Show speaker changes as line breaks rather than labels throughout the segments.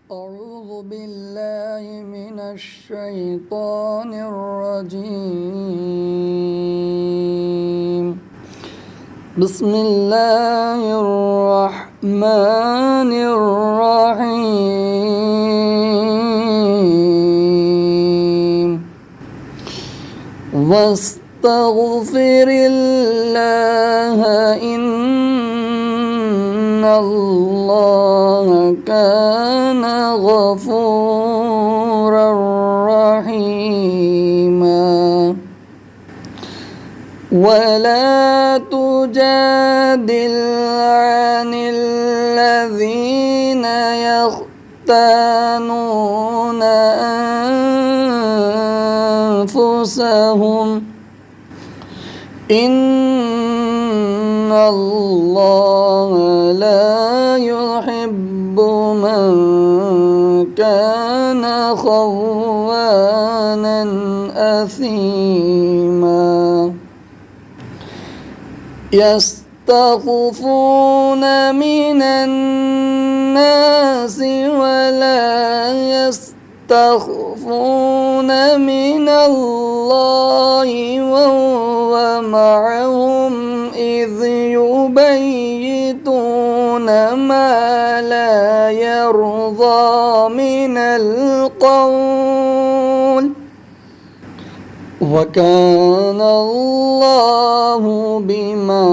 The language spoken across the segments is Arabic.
أعوذ بالله من الشيطان الرجيم. بسم الله الرحمن الرحيم. واستغفر الله إن الله كان غفورا رحيما. ولا تجادل عن الذين يختانون أنفسهم إن الله لا يحب من كان خوانا أثيما. يستخفون من الناس ولا يستخفون من الله وهو معهم إذ يبيتون ما لا يرضى من القول وكان الله بما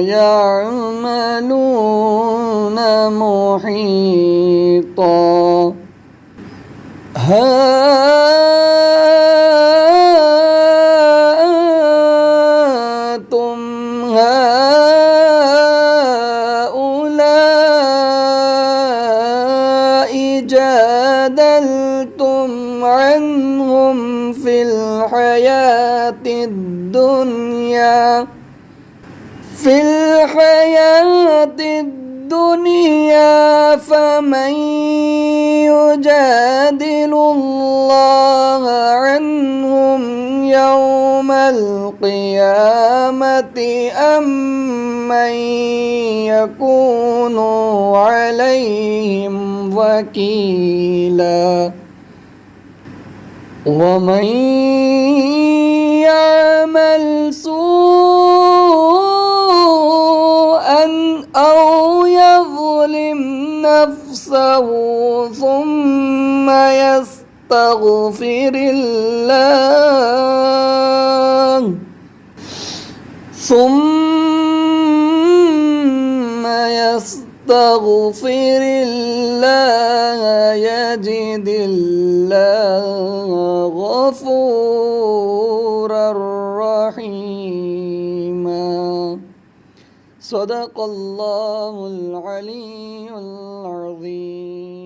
يعملون محيطا. أنتم هؤلاء جادلتم عنهم في الحياة الدنيا فمن يجادل الله عنهم يوم القيامة أم من يكون عليهم وكيلا. ومن يعمل سوءا أو يظلم نفسه ثم يستغفر الله يجد الله غفورا رحيما. صدق الله العلي العظيم.